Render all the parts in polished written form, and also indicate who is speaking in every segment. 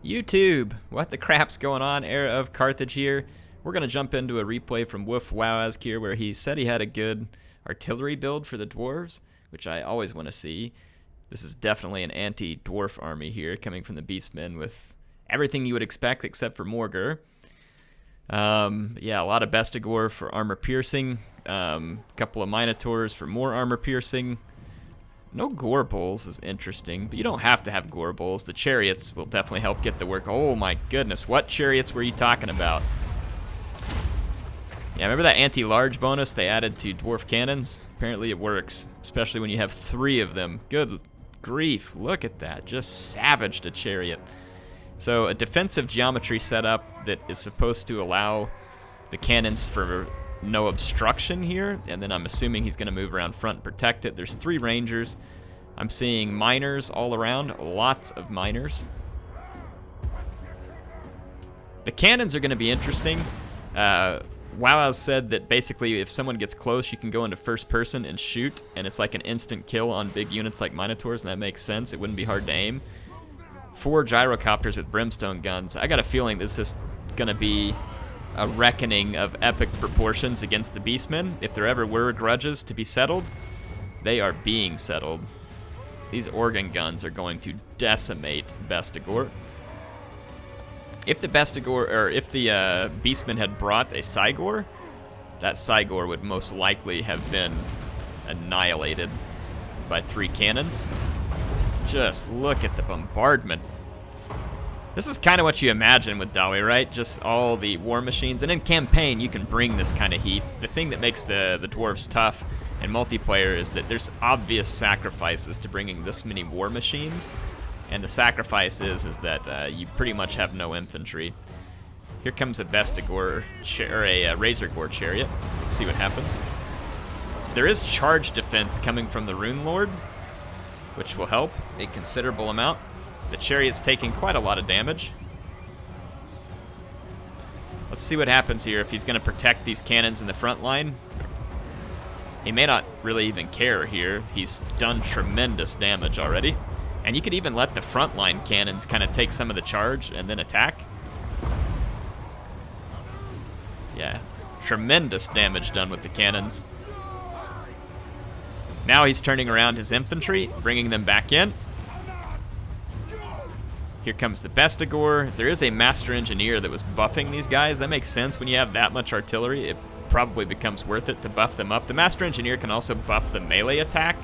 Speaker 1: YouTube, what the crap's going on? HeirofCarthage here. We're going to jump into a replay from Woof Wowazk here where he said he had a good artillery build for the dwarves, which I always want to see. This is definitely an anti-dwarf army here coming from the Beastmen with everything you would expect except for Morgur. Yeah, a lot of Bestigor for armor piercing, a couple of Minotaurs for more armor piercing. No gore bowls is interesting, but you don't have to have gore bowls. The chariots will definitely help get the work. Oh my goodness, what chariots were you talking about? Yeah, remember that anti-large bonus they added to dwarf cannons? Apparently it works, especially when you have 3 of them. Good grief, look at that. Just savaged a chariot. So a defensive geometry setup that is supposed to allow the cannons for no obstruction here, and then I'm assuming he's going to move around front and protect it. There's 3 rangers. I'm seeing miners all around, lots of miners. The cannons are going to be interesting. Wowaz said that basically if someone gets close, you can go into first person and shoot, and it's like an instant kill on big units like Minotaurs, and that makes sense. It wouldn't be hard to aim. 4 gyrocopters with brimstone guns. I got a feeling this is going to be a reckoning of epic proportions against the Beastmen. If there ever were grudges to be settled, they are being settled. These organ guns are going to decimate Bestigor. If the Beastmen had brought a Cygor, that Cygor would most likely have been annihilated by 3 cannons. Just look at the bombardment. This is kind of what you imagine with Dawi, right? Just all the war machines. And in campaign, you can bring this kind of heat. The thing that makes the dwarves tough in multiplayer is that there's obvious sacrifices to bringing this many war machines. And the sacrifice is that you pretty much have no infantry. Here comes a Bestigor, or a Razor Gore chariot. Let's see what happens. There is charge defense coming from the Rune Lord, which will help a considerable amount. The chariot's taking quite a lot of damage. Let's see what happens here if he's going to protect these cannons in the front line. He may not really even care here. He's done tremendous damage already. And you could even let the front line cannons kind of take some of the charge and then attack. Yeah, tremendous damage done with the cannons. Now he's turning around his infantry, bringing them back in. Here comes the Bestigor. There is a Master Engineer that was buffing these guys. That makes sense. When you have that much artillery, it probably becomes worth it to buff them up. The Master Engineer can also buff the melee attack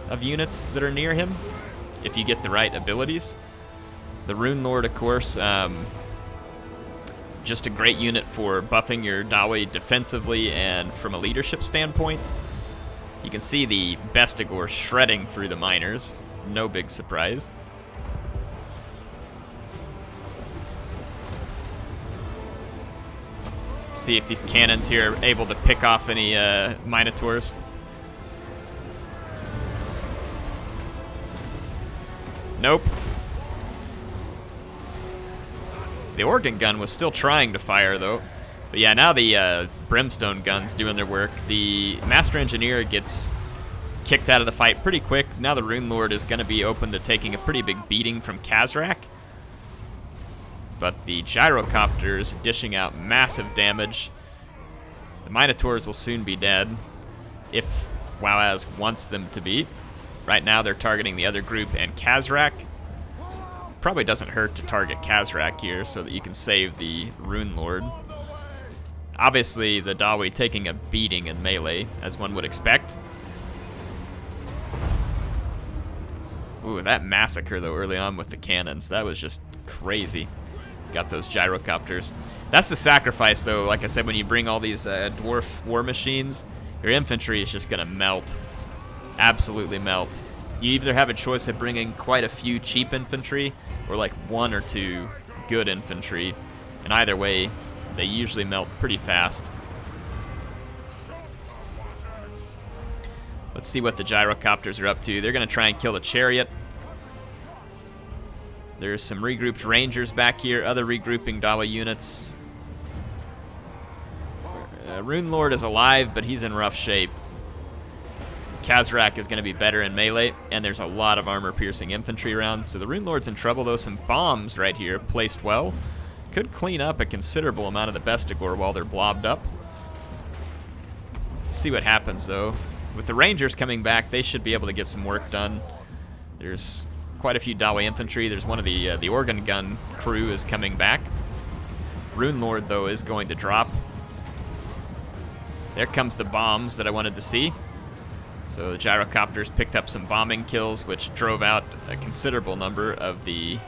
Speaker 1: of units that are near him, if you get the right abilities. The Rune Lord, of course, just a great unit for buffing your Dawi defensively and from a leadership standpoint. You can see the Bestigor shredding through the miners. No big surprise. See if these cannons here are able to pick off any Minotaurs. Nope. The organ gun was still trying to fire, though. But yeah, now the brimstone gun's doing their work. The Master Engineer gets kicked out of the fight pretty quick. Now the Rune Lord is going to be open to taking a pretty big beating from Khazrak. But the gyrocopters dishing out massive damage. The Minotaurs will soon be dead, if Wowaz wants them to be. Right now they're targeting the other group and Khazrak. Probably doesn't hurt to target Khazrak here so that you can save the Rune Lord. Obviously the Dawi taking a beating in melee, as one would expect. Ooh, that massacre though early on with the cannons, that was just crazy. Got those gyrocopters. That's the sacrifice though. Like I said, when you bring all these dwarf war machines, your infantry is just gonna melt. Absolutely melt. You either have a choice of bringing quite a few cheap infantry or like 1 or 2 good infantry, and either way they usually melt pretty fast. Let's see what the gyrocopters are up to. They're gonna try and kill the chariot. There's some regrouped rangers back here, other regrouping Dawi units. Rune Lord is alive, but he's in rough shape. Khazrak is going to be better in melee, and there's a lot of armor-piercing infantry around, so the Rune Lord's in trouble, though. Some bombs right here, placed well, could clean up a considerable amount of the Bestigor while they're blobbed up. Let's see what happens, though. With the Rangers coming back, they should be able to get some work done. There's quite a few Dawe infantry. There's one of the organ gun crew is coming back. Rune Lord, though, is going to drop. There comes the bombs that I wanted to see. So the gyrocopters picked up some bombing kills, which drove out a considerable number of the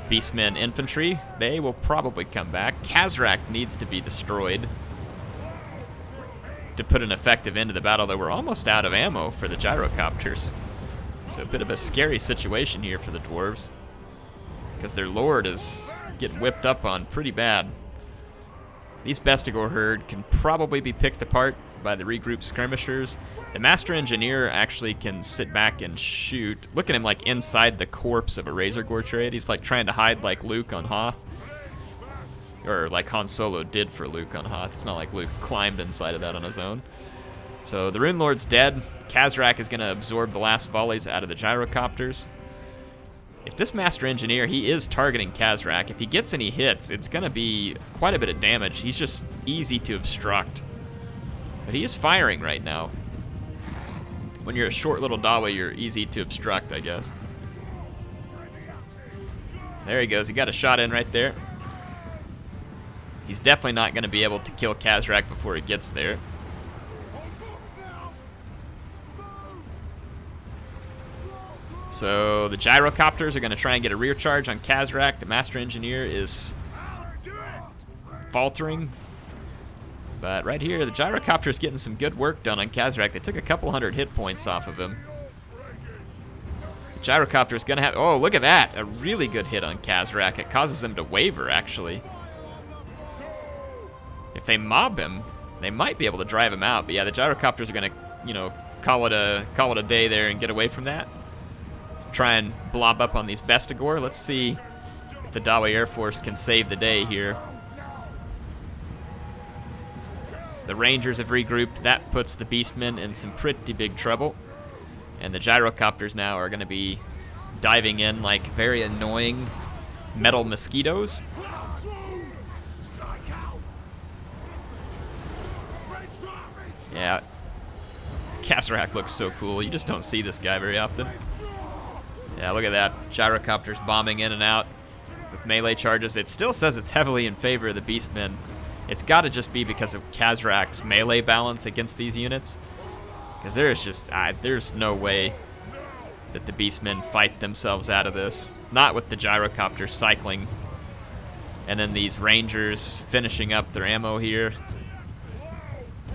Speaker 1: Beastmen infantry. They will probably come back. Khazrak needs to be destroyed to put an effective end to the battle, though we're almost out of ammo for the gyrocopters. So a bit of a scary situation here for the dwarves, because their lord is getting whipped up on pretty bad. These Bestigor herd can probably be picked apart by the regrouped skirmishers. The Master Engineer actually can sit back and shoot. Look at him like inside the corpse of a Razor Gore chariot. He's like trying to hide like Luke on Hoth. Or like Han Solo did for Luke on Hoth. It's not like Luke climbed inside of that on his own. So the Rune Lord's dead. Khazrak is going to absorb the last volleys out of the gyrocopters. If this Master Engineer, he is targeting Khazrak. If he gets any hits, it's going to be quite a bit of damage. He's just easy to obstruct. But he is firing right now. When you're a short little Dawa, you're easy to obstruct, I guess. There he goes. He got a shot in right there. He's definitely not going to be able to kill Khazrak before he gets there. So the gyrocopters are going to try and get a rear charge on Khazrak. The Master Engineer is faltering. But right here, the gyrocopter's getting some good work done on Khazrak. They took a couple hundred hit points off of him. The gyrocopter's going to have... Oh, look at that! A really good hit on Khazrak. It causes him to waver, actually. If they mob him, they might be able to drive him out. But yeah, the gyrocopters are going to, you know, call it a day there and get away from that. Try and blob up on these Bestigor. Let's see if the Dawa Air Force can save the day here. The Rangers have regrouped. That puts the Beastmen in some pretty big trouble. And the gyrocopters now are going to be diving in like very annoying metal mosquitoes. Yeah. Khazrak looks so cool. You just don't see this guy very often. Yeah, look at that. Gyrocopters bombing in and out with melee charges. It still says it's heavily in favor of the Beastmen. It's got to just be because of Khazrak's melee balance against these units. Because there's just, there's no way that the Beastmen fight themselves out of this. Not with the gyrocopters cycling. And then these Rangers finishing up their ammo here.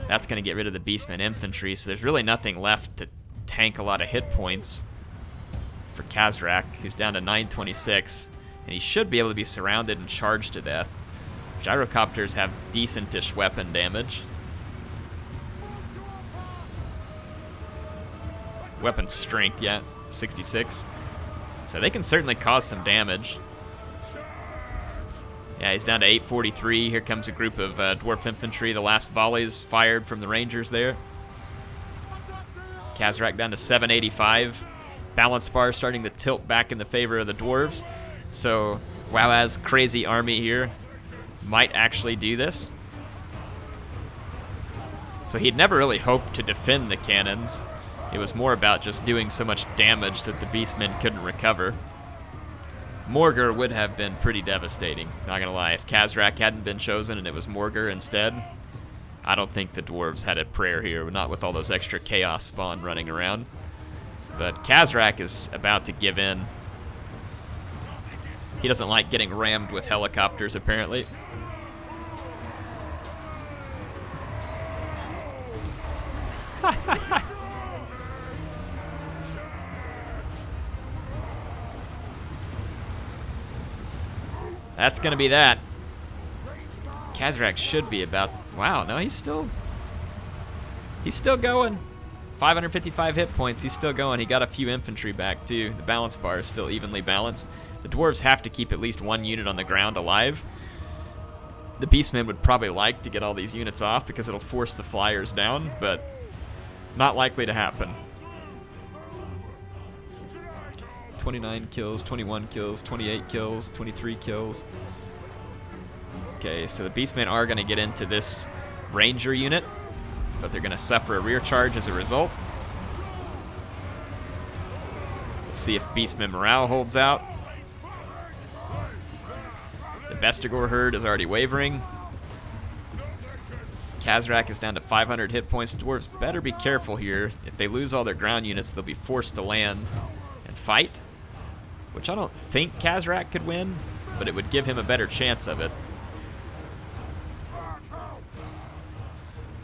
Speaker 1: That's going to get rid of the Beastmen infantry, so there's really nothing left to tank a lot of hit points for Khazrak, who's down to 926, and he should be able to be surrounded and charged to death. Gyrocopters have decentish weapon damage. Weapon strength, yeah, 66. So they can certainly cause some damage. Yeah, he's down to 843. Here comes a group of dwarf infantry. The last volleys fired from the Rangers there. Khazrak down to 785. Balance bar starting to tilt back in the favor of the dwarves. So Wawa's crazy army here might actually do this. So he'd never really hoped to defend the cannons. It was more about just doing so much damage that the Beastmen couldn't recover. Morgur would have been pretty devastating, not gonna lie. If Khazrak hadn't been chosen and it was Morgur instead, I don't think the dwarves had a prayer here, not with all those extra chaos spawn running around. But Khazrak is about to give in. He doesn't like getting rammed with helicopters, apparently. That's gonna be that. Khazrak should be about... Wow, no, he's still going. 555 hit points, he's still going. He got a few infantry back too. The balance bar is still evenly balanced. The dwarves have to keep at least one unit on the ground alive. The Beastmen would probably like to get all these units off because it'll force the flyers down, but Not likely to happen. 29 kills, 21 kills, 28 kills, 23 kills. Okay, so the Beastmen are going to get into this Ranger unit, but they're going to suffer a rear charge as a result. Let's see if Beastmen morale holds out. The Vestigor herd is already wavering. Khazrak is down to 500 hit points. Dwarves better be careful here. If they lose all their ground units, they'll be forced to land and fight, which I don't think Khazrak could win, but it would give him a better chance of it.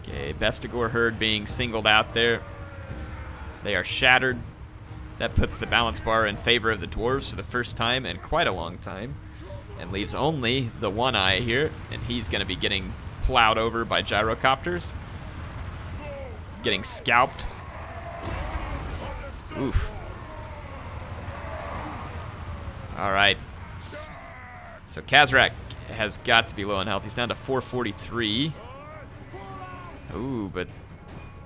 Speaker 1: Okay, Vestigor herd being singled out there. They are shattered. That puts the balance bar in favor of the dwarves for the first time in quite a long time, and leaves only the One Eye here, and he's going to be getting plowed over by gyrocopters. Getting scalped. Oof. Alright. So Khazrak has got to be low on health. He's down to 443. Ooh, but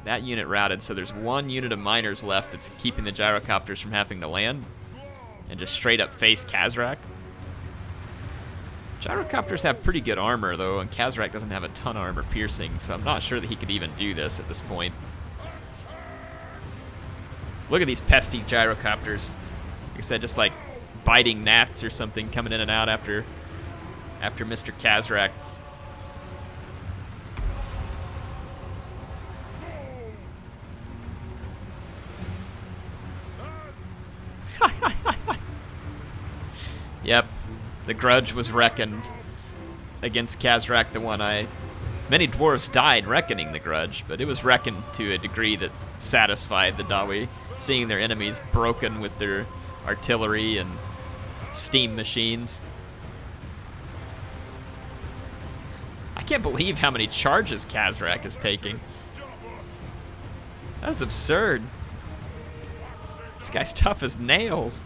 Speaker 1: that unit routed, so there's one unit of miners left that's keeping the gyrocopters from having to land and just straight up face Khazrak. Gyrocopters have pretty good armor, though, and Khazrak doesn't have a ton of armor piercing, so I'm not sure that he could even do this at this point. Look at these pesky gyrocopters. Like I said, just like biting gnats or something coming in and out after Mr. Khazrak. Yep, the grudge was reckoned against Khazrak the One Eye. Many dwarves died reckoning the grudge, but it was reckoned to a degree that satisfied the Dawi, seeing their enemies broken with their artillery and steam machines. I can't believe how many charges Khazrak is taking. That's absurd. This guy's tough as nails.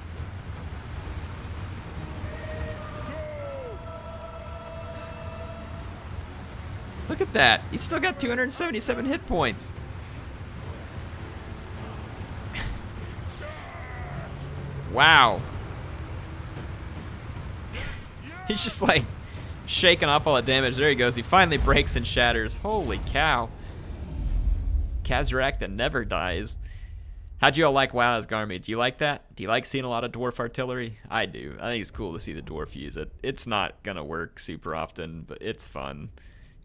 Speaker 1: Look at that. He's still got 277 hit points. Wow. He's just like shaking off all the damage. There he goes. He finally breaks and shatters. Holy cow. Khazrak that never dies. How'd you all like WoW as Garmy? Do you like that? Do you like seeing a lot of dwarf artillery? I do. I think it's cool to see the dwarf use it. It's not going to work super often, but it's fun.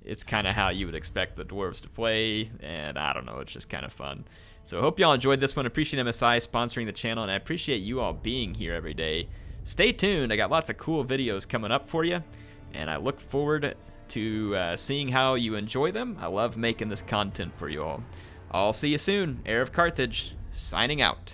Speaker 1: It's kind of how you would expect the dwarves to play, and I don't know, it's just kind of fun. So I hope y'all enjoyed this one. Appreciate MSI sponsoring the channel, and I appreciate you all being here every day. Stay tuned. I got lots of cool videos coming up for you, and I look forward to seeing how you enjoy them. I love making this content for you all. I'll see you soon. HeirofCarthage, signing out.